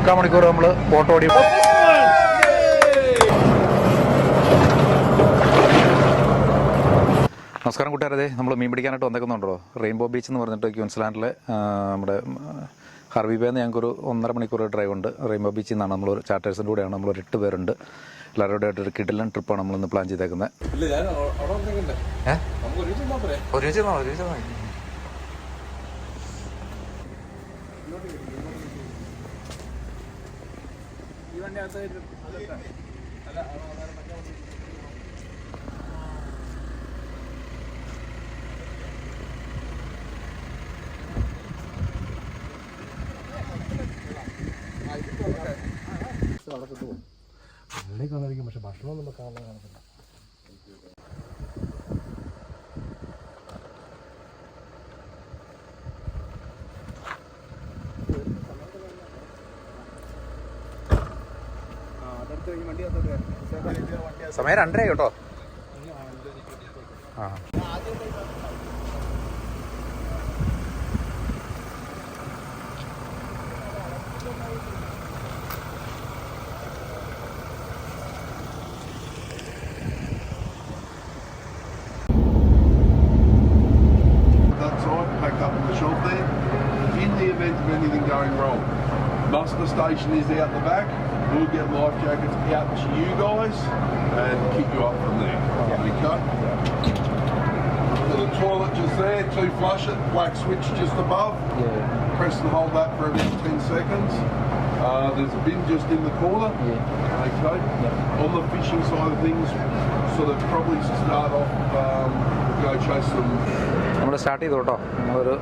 3/4 മണിക്കൂർ നമ്മൾ ബോട്ട് ഓടി. നമസ്കാരം കൂട്ടുകാരെ, നമ്മൾ മീൻ പിടിക്കാനായിട്ട് വന്നേക്കുന്നുണ്ടോ. റെയിൻബോ ബീച്ച് എന്ന് പറഞ്ഞിട്ട് ക്യൂൻസ്ലാൻഡിലെ നമ്മുടെ ഹർവി ബേന്ന് ഞങ്ങൾക്കൊരു 1.5 മണിക്കൂർ ഡ്രൈവ് ഉണ്ട്. റെയിൻബോ ബീച്ചിൽ നിന്നാണ് നമ്മളൊരു ചാർട്ടേഴ്സിൻ്റെ കൂടെയാണ്, നമ്മളൊരു 8 പേരുണ്ട്. എല്ലാവരുടെ ആയിട്ടൊരു കിടിലൻ ട്രിപ്പാണ് നമ്മളിന്ന് പ്ലാൻ ചെയ്തേക്കുന്നത്. പള്ളിക്കാണായിരിക്കും, പക്ഷെ ഭക്ഷണം നമുക്ക് കാണാൻ കാണത്തില്ല. സമയം 2:30 കേട്ടോ. ആ Muster station is out the back. We'll get life jackets out to you guys and kick you up from there. Okay? So the toilet just there, 2 flush it, black switch just above. Press and hold that for about 10 seconds. There's a bin just in the corner. Okay? On the fishing side of things, sort of probably start off, go chase some. നമ്മൾ start ചെയ്തു കേട്ടോ. നമ്മളൊരു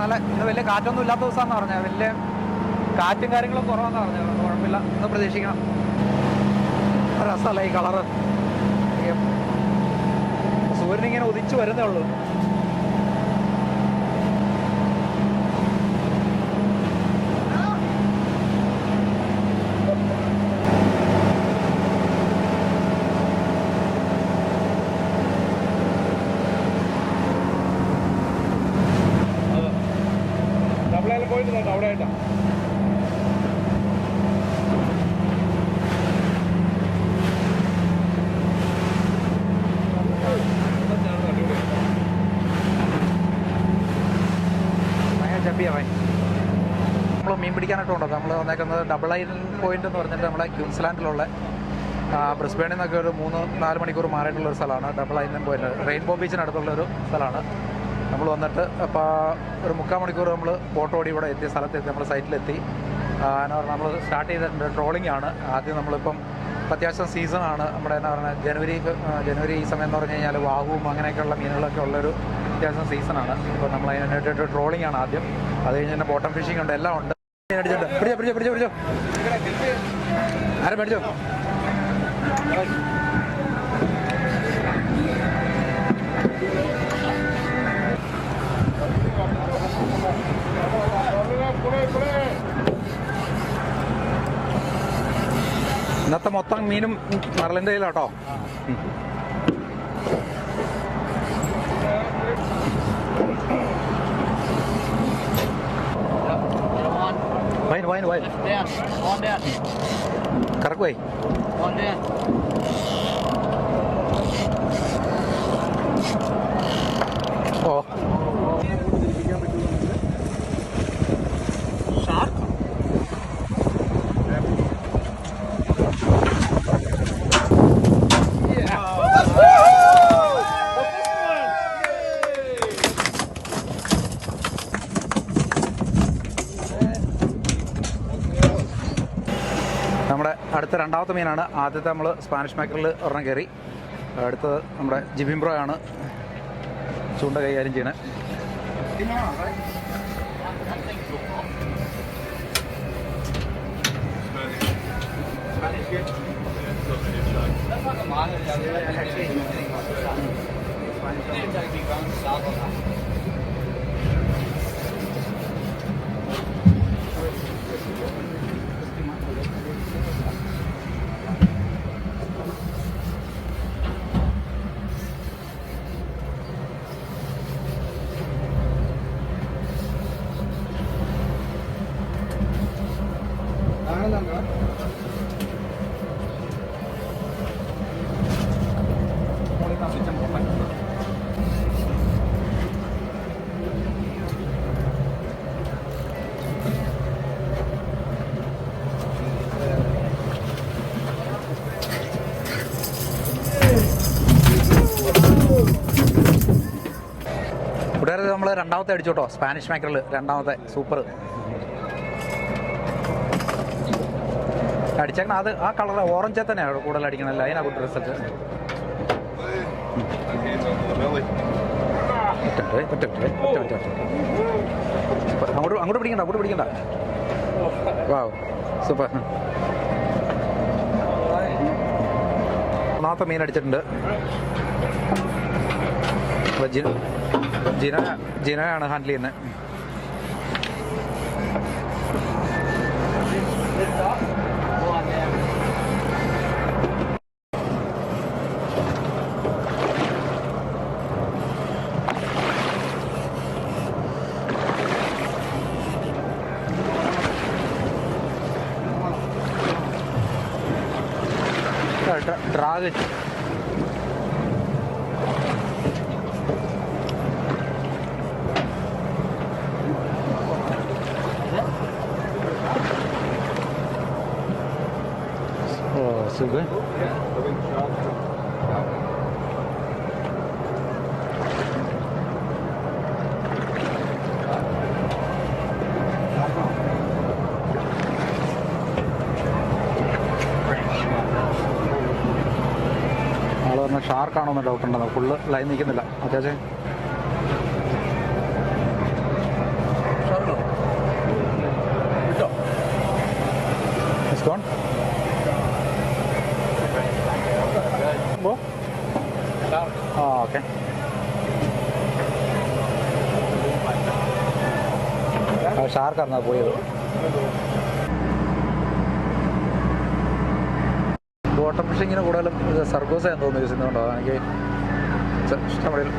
നല്ല ഇന്ന് വലിയ കാറ്റൊന്നും ഇല്ലാത്ത ദിവസമാണെന്ന് പറഞ്ഞത്. വലിയ കാറ്റും കാര്യങ്ങളും കുറവാന്ന് പറഞ്ഞത്. കുഴപ്പമില്ല, ഒന്ന് പ്രതീക്ഷിക്കണം. രസമല്ല ഈ കളറ്. സൂര്യനിങ്ങനെ ഉദിച്ചു വരുന്നേ ഉള്ളൂ. അവിടെ ആയിട്ടാ നമ്മൾ മീൻ പിടിക്കാനായിട്ടുണ്ടോ. നമ്മൾ വന്നേക്കുന്നത് ഡബിൾ ഐലൻഡ് പോയിന്റ് എന്ന് പറഞ്ഞിട്ട് നമ്മുടെ ക്യൂൻസ്ലാൻഡിലുള്ള ബ്രിസ്ബേണിൽ നിന്നൊക്കെ ഒരു 3-4 മണിക്കൂർ മാറിയിട്ടുള്ളൊരു സ്ഥലമാണ് ഡബിൾ ഐലൻഡ് പോയിന്റ്. റെയിൻബോ ബീച്ചിനടുത്തുള്ളൊരു സ്ഥലമാണ്. നമ്മൾ വന്നിട്ട് അപ്പോൾ ഒരു 3/4 മണിക്കൂർ നമ്മൾ ബോട്ട് ഓടി ഇവിടെ എത്തിയ സ്ഥലത്തെത്തി. നമ്മൾ സൈറ്റിലെത്തി. എന്നാ പറഞ്ഞാൽ നമ്മൾ സ്റ്റാർട്ട് ചെയ്തിട്ടുണ്ട്. ട്രോളിംഗ് ആണ് ആദ്യം. നമ്മളിപ്പം അത്യാവശ്യം സീസണാണ് നമ്മുടെ. എന്നാ പറഞ്ഞാൽ ജനുവരി ഈ സമയം എന്ന് പറഞ്ഞു കഴിഞ്ഞാൽ വാഹുവും അങ്ങനെയൊക്കെയുള്ള മീനുകളൊക്കെ ഉള്ളൊരു അത്യാവശ്യം സീസണാണ്. അപ്പോൾ നമ്മൾ അതിനായിട്ട് ട്രോളിംഗ് ആണ് ആദ്യം. അത് കഴിഞ്ഞ് തന്നെ ബോട്ടം ഫിഷിംഗ് ഉണ്ട്, എല്ലാം ഉണ്ട്. പിടിച്ചോ ആരും മേടിച്ചോ. ഇന്നത്തെ മൊത്തം മീനും മറലിൻ്റെ കയ്യിലാട്ടോ. വൈൻ കറക്റ്റ് വൈ. ഓ നമ്മുടെ അടുത്ത രണ്ടാമത്തെ മീനാണ്. ആദ്യത്തെ നമ്മൾ സ്പാനിഷ് മാക്കറിൽ ഒരെണ്ണം കയറി. അടുത്തത് നമ്മുടെ ജിബിംബ്രോ ആണ് ചൂണ്ട കൈകാര്യം ചെയ്യണേ. ഇവിടെ നമ്മൾ രണ്ടാമത്തെ അടിച്ചു കേട്ടോ, സ്പാനിഷ് മാക്രൽ രണ്ടാമത്തെ സൂപ്പർ അടിച്ചേക്കണം. അത് ആ കളർ ഓറഞ്ചേ തന്നെയാണ് കൂടുതൽ അടിക്കണമല്ലോ, അതിനാ ഗുഡ് റിസൾട്ട്. അങ്ങോട്ട് പിടിക്കണ്ട. Wow super. ഒന്നാമത്തെ മീൻ അടിച്ചിട്ടുണ്ട്. ജിനയാണ് ഹാൻഡിൽ ചെയ്യുന്നത്. ഡ്രാഗ് സുഖം. ആള് പറഞ്ഞ ഷാർക്കാണോ എന്ന് ഡൗട്ട് ഉണ്ടെന്ന്. ഫുള്ള് ലൈൻ നിൽക്കുന്നില്ല. അത്യാവശ്യം ഓക്കെ. ഷാർക്കാണ് പോയത്. ബോട്ടം ഫിഷിങ്ങിന് കൂടുതലും സർഗോസ് എന്ന് തോന്നുന്നു യൂസ് ചെയ്യുന്നുണ്ടോ? എനിക്ക് ഇഷ്ടപ്പെടില്ല.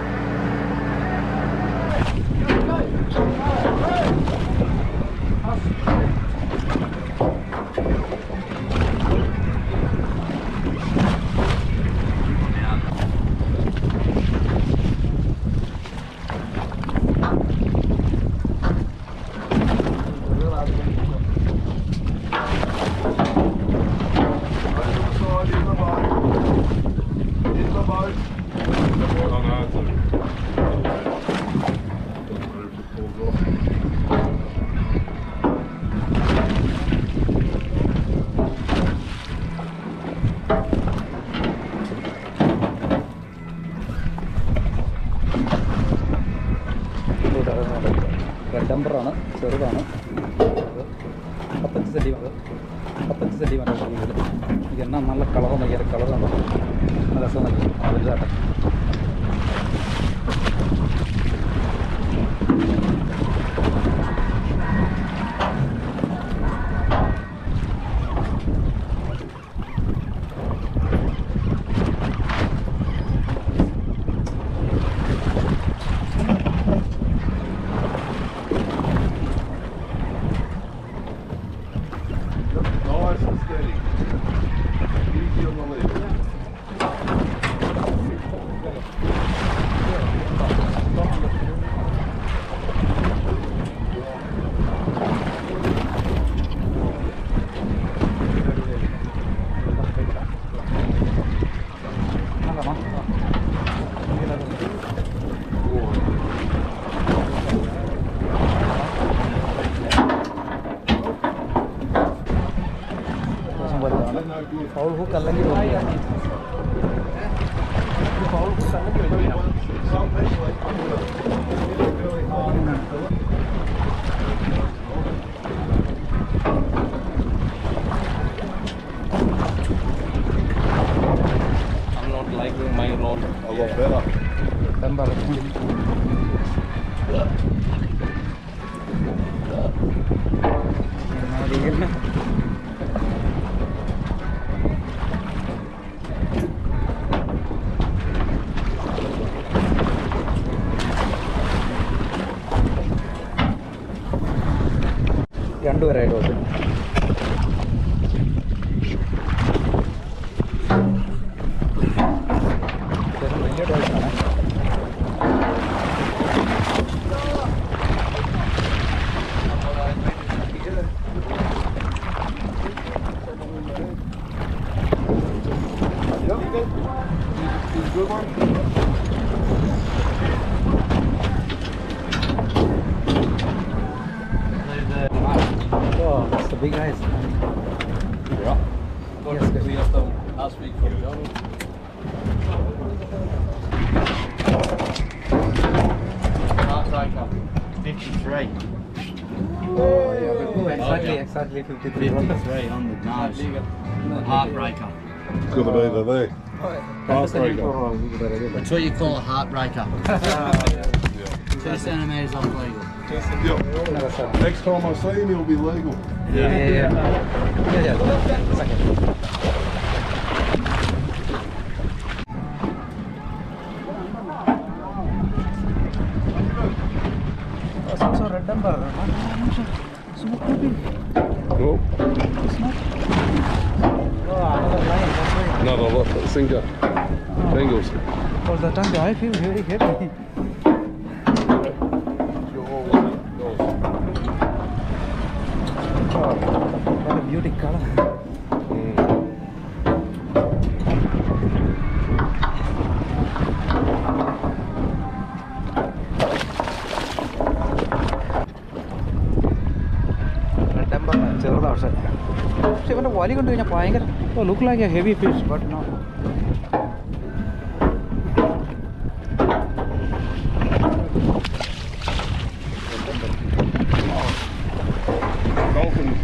ഡംബറാണ്, ചെറുതാണ്. 15 സെൻറ്റിമീറ്റർ രീതിയിൽ. ഈ എണ്ണ നല്ല കളർ നോക്കിയാൽ കളർ കണ്ടോ, നല്ല രസം നോക്കി വലുതാട്ടെ. ഫൗൾ ഹുക്ക് അല്ലെങ്കിൽ ഫൗൾ ഹുക്ക് അല്ലെങ്കിൽ on a lot better. Remember. രണ്ടുപേരായിട്ട് ഓക്കെ. വലിയ ടോയ്സാണ്. Oh, that's the big eyes. Yeah. Yes, good. We have them last week from Johnny. Heartbreaker, 53. Oh, yeah, exactly 53. 53 on the nose. Heartbreaker. Good to be there. That's what you call a heartbreaker. 2 centimetres off legal. Yep. Next time I see him, he'll be legal. Yeah. Second. Also red number. Super big. Oh, Oh, another line. That's right. another lot of sinker. Tangles. For the time, I feel very heavy. Oh, what a beauty color. ചെറുതാണ് പക്ഷെ ഇവൻ്റെ വലി കണ്ടു കഴിഞ്ഞാൽ ഭയങ്കര look like a heavy fish but no. Dolphins.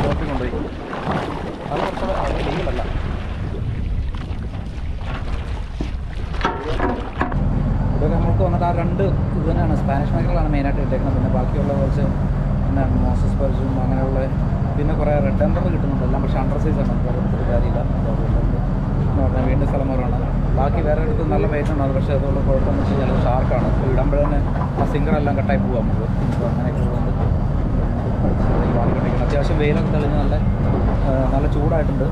Dolphin കൊണ്ടുപോയി. അത് കുറച്ചുകൂടെ അത് ലീഗലല്ല. ഇതൊക്കെ നമുക്ക് വന്നിട്ട് ആ രണ്ട് ഇത് തന്നെയാണ്, സ്പാനിഷ് മേഖലകളാണ് മെയിനായിട്ട് ഇട്ടേക്കുന്നത്. പിന്നെ ബാക്കിയുള്ള കുറച്ച് പിന്നെ മോസസ് പർച്ചും അങ്ങനെയുള്ള പിന്നെ കുറേ റെഡ് എംബർ കിട്ടുന്നുണ്ട്. എല്ലാം പക്ഷേ അണ്ടർ സൈസാണ്, നമുക്ക് എടുത്തിട്ട് കാര്യമില്ല. എന്ന് പറഞ്ഞാൽ വീണ്ടും സ്ഥലമുറയാണ്. ബാക്കി വേറെ എടുത്ത് നല്ല വെയിറ്റ് ഉണ്ട്. അത് പക്ഷേ അതുകൊണ്ട് കുഴപ്പമെന്ന് വെച്ച് കഴിഞ്ഞാൽ ഷാർക്കാണ്. ഇടുമ്പോൾ തന്നെ ആ സിങ്കറെല്ലാം കട്ടായി പോകും നമുക്ക്. അപ്പോൾ അങ്ങനെയൊക്കെ ഉള്ളതുകൊണ്ട് വാങ്ങിക്കൊണ്ടിരിക്കുന്നത്. അത്യാവശ്യം വെയിലൊക്കെ തെളിഞ്ഞ് നല്ല ചൂടായിട്ടുണ്ട്.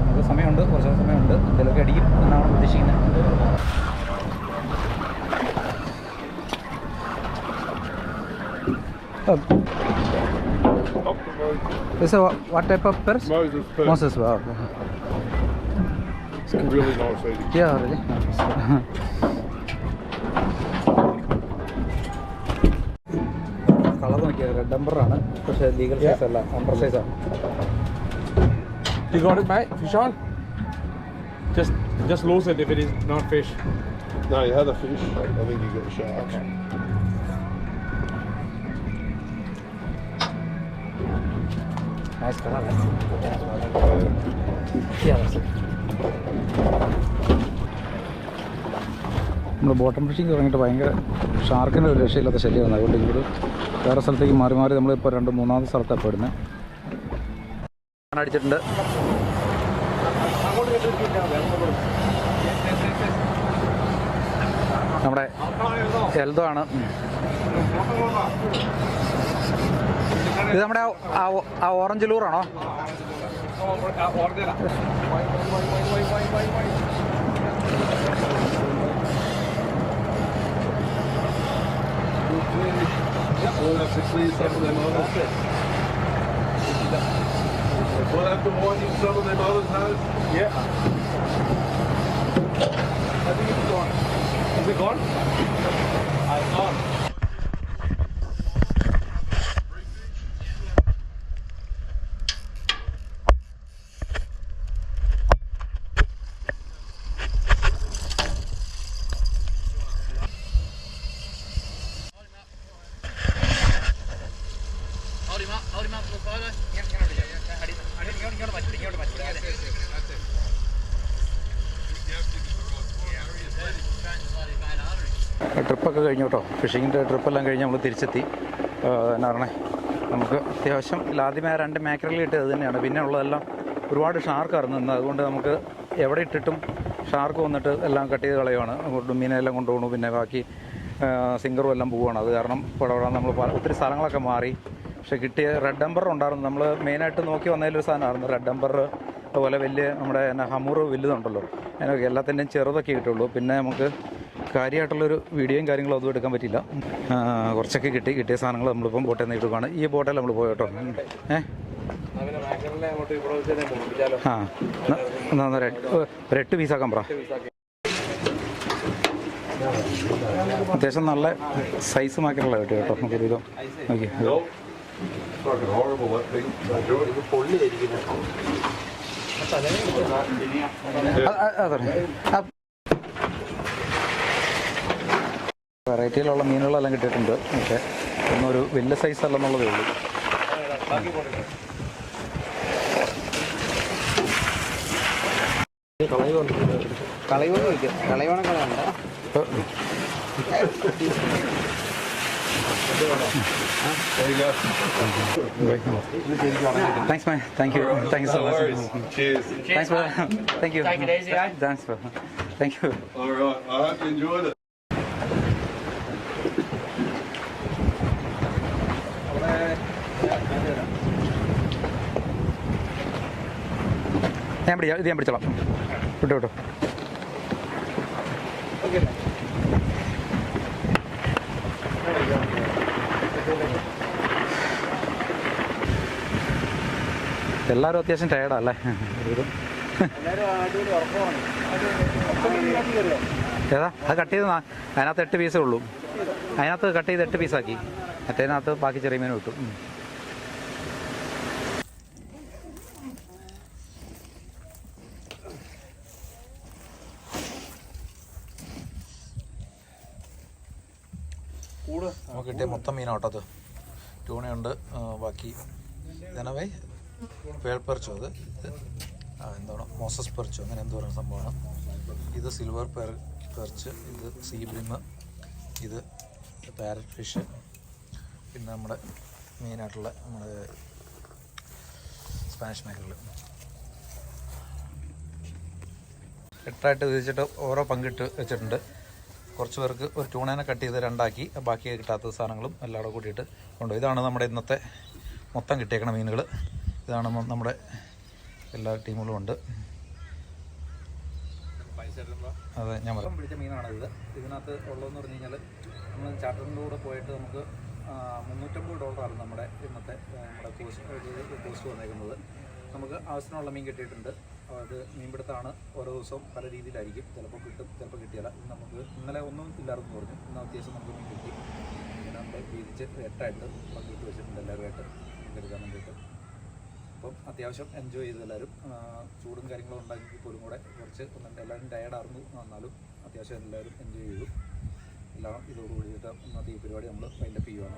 നമുക്ക് സമയമുണ്ട്, കുറച്ച് സമയമുണ്ട്. എന്തെങ്കിലുമൊക്കെ അടിക്കും എന്നാണ് ഉദ്ദേശിക്കുന്നത്. So what type of fish? Moses perch. Moses, wow. Really nice eating. Yeah, really nice. Colour നോക്കിയാൽ റെഡ് നമ്പറാണ്, പക്ഷേ ലീഗൽ സൈസ് അല്ല, അണ്ടർ സൈസാണ്. You got it, mate? Fish on? Just lose it if it is not fish. No, you had a fish. I think you got a shark. Okay. Nice color. Yeah, that's it. നമ്മൾ bottom fishing തുടങ്ങിയിട്ട് ഭയങ്കര ഷാർക്കിൻ്റെ ഒരു രക്ഷയില്ലാത്ത ശല്യമാണ്. അതുകൊണ്ട് ഇവിടെ വേറെ സ്ഥലത്തേക്ക് മാറി നമ്മളിപ്പോൾ 2-3 സ്ഥലത്താണ് പോയിരുന്നത്. അടിച്ചിട്ടുണ്ട്. നമ്മുടെ എൽദോ ആണ് ഇത്. നമ്മുടെ ആ orange ലൂറാണോ? We'll have to clear some of them others. We'll have to widen some of them others, Hose. Yeah. I think it's gone. Is it gone? It's gone. ട്രിപ്പൊക്കെ കഴിഞ്ഞു കേട്ടോ. ഫിഷിങ്ങിൻ്റെ ട്രിപ്പെല്ലാം കഴിഞ്ഞ് നമ്മൾ തിരിച്ചെത്തി. എന്നാ പറയണേ, നമുക്ക് അത്യാവശ്യം ആദ്യമേ 2 മാക്രൽ കിട്ടിയത് തന്നെയാണ്. പിന്നെ ഉള്ളതെല്ലാം ഒരുപാട് ഷാർക്ക് ഇറങ്ങുന്നത്. അതുകൊണ്ട് നമുക്ക് എവിടെ ഇട്ടിട്ടും ഷാർക്ക് വന്നിട്ട് എല്ലാം കട്ട് ചെയ്ത് കളയുവാണ്. മീനെല്ലാം കൊണ്ടുപോകണു. പിന്നെ ബാക്കി സിംഗറും എല്ലാം പോവുകയാണ്. അത് കാരണം ഇപ്പോൾ അവിടെ നമ്മൾ ഒത്തിരി സ്ഥലങ്ങളൊക്കെ മാറി. പക്ഷേ കിട്ടിയ റെഡ് എംബർ ഉണ്ടായിരുന്നു. നമ്മൾ മെയിനായിട്ട് നോക്കി വന്നതിലൊരു സാധനമായിരുന്നു റെഡ് എംബർ. അതുപോലെ വലിയ നമ്മുടെ ഹമൂർ വലുതുണ്ടല്ലോ, അതിനൊക്കെ എല്ലാത്തിൻ്റെയും ചെറുതൊക്കെ കിട്ടുള്ളൂ. പിന്നെ നമുക്ക് കാര്യമായിട്ടുള്ളൊരു വീഡിയോയും കാര്യങ്ങളും ഒന്നും എടുക്കാൻ പറ്റില്ല. കുറച്ചൊക്കെ കിട്ടിയ സാധനങ്ങൾ നമ്മളിപ്പം ബോട്ടിൽ നിന്ന് എടുക്കുകയാണ്. ഈ ബോട്ടിൽ നമ്മൾ പോയി കേട്ടോ. എന്നാ ഒരു 8 പീസാക്കാൻ പറ. അത്യാവശ്യം നല്ല സൈസ് മാക്കറുള്ള കിട്ടി കേട്ടോ. നമുക്കൊരു ഇതോ നോക്കി. വെറൈറ്റിയിലുള്ള മീനുകളെല്ലാം കിട്ടിയിട്ടുണ്ട്. പക്ഷേ ഒന്നൊരു വലിയ സൈസ് അല്ലെന്നുള്ളതേ ഉള്ളൂ. Thanks, man. Thank you so much. Cheers. Thanks, brother. Thank you. Take it easy, eh? Thanks, bro. Thank you. All right. I hope you enjoyed it. ഞാൻ പിടിച്ചോളാം. വിട്ടോ. എല്ലാവരും അത്യാവശ്യം ടയർഡല്ലേ? ഏതാ അത് കട്ട് ചെയ്ത് അതിനകത്ത് 8 പീസേ ഉള്ളൂ. അതിനകത്ത് കട്ട് ചെയ്ത് 8 പീസാക്കി. മറ്റേതിനകത്ത് ബാക്കി ചെറിയ മീൻ കിട്ടും. നമുക്ക് കിട്ടിയ മൊത്തം മീനാട്ടോ അത്. ട്യൂണയുണ്ട്, ബാക്കി ഇതനവേ വേൾപ്പെർച്ചോ, അത് എന്താണ് മോസസ് പെർച്ചോ, അങ്ങനെ എന്തോ പറയുന്ന സംഭവമാണ്. ഇത് സിൽവർ പെർച്ച്, ഇത് സീ ബ്രിം, ഇത് പാരറ്റ് ഫിഷ്, പിന്നെ നമ്മുടെ മെയിനായിട്ടുള്ള നമ്മുടെ സ്പാനിഷ് മാക്രൽ. 8ആയിട്ട് വിധിച്ചിട്ട് ഓരോ പങ്കിട്ട് വെച്ചിട്ടുണ്ട്. കുറച്ച് പേർക്ക് ഒരു ട്യൂണേനെ കട്ട് ചെയ്ത് 2ആക്കി, ബാക്കി കിട്ടാത്ത സാധനങ്ങളും എല്ലാം കൂടെ കൂട്ടിയിട്ട് കൊണ്ടുപോയി. ഇതാണ് നമ്മുടെ ഇന്നത്തെ മൊത്തം കിട്ടിയേക്കണ മീനുകൾ. ഇതാണ് നമ്മുടെ എല്ലാ ടീമുകളും ഉണ്ട്. അതെ, ഞാൻ പിടിച്ച മീനാണ് ഇത്. ഇതിനകത്ത് ഉള്ളതെന്ന് പറഞ്ഞു കഴിഞ്ഞാൽ നമ്മൾ ചാർട്ടറിൻ്റെ കൂടെ പോയിട്ട് നമുക്ക് $350 നമ്മുടെ ഇന്നത്തെ കോസ്റ്റ് വന്നേക്കുന്നത്. നമുക്ക് ആവശ്യത്തിനുള്ള മീൻ കിട്ടിയിട്ടുണ്ട്. അത് മീൻപിടുത്തമാണ്. ഓരോ ദിവസവും പല രീതിയിലായിരിക്കും. ചിലപ്പോൾ കിട്ടും, ചിലപ്പോൾ കിട്ടിയാല. നമുക്ക് ഇന്നലെ ഒന്നും ഇല്ലായിരുന്നു പറഞ്ഞു. ഇന്ന് അത്യാവശ്യം നമുക്ക് മീൻ കിട്ടി. പിന്നെ നമ്മൾ വീതിച്ച് 8ആയിട്ട് പങ്കിട്ട് വെച്ചിട്ടുണ്ട് എല്ലാവരുമായിട്ട് പങ്കെടുക്കാൻ വേണ്ടിയിട്ട്. അപ്പം അത്യാവശ്യം എൻജോയ് ചെയ്തു എല്ലാവരും. ചൂടും കാര്യങ്ങളും ഉണ്ടാക്കി പോലും കൂടെ കുറച്ച് എല്ലാവരും ടയർഡായിരുന്നു. എന്നാലും അത്യാവശ്യം എല്ലാവരും എൻജോയ് ചെയ്തു. എല്ലാം ഇതോടുകൂടിയിട്ട് ഇന്നത്തെ ഈ പരിപാടി നമ്മൾ വൈൻഡപ്പ് ചെയ്യുവാണ്.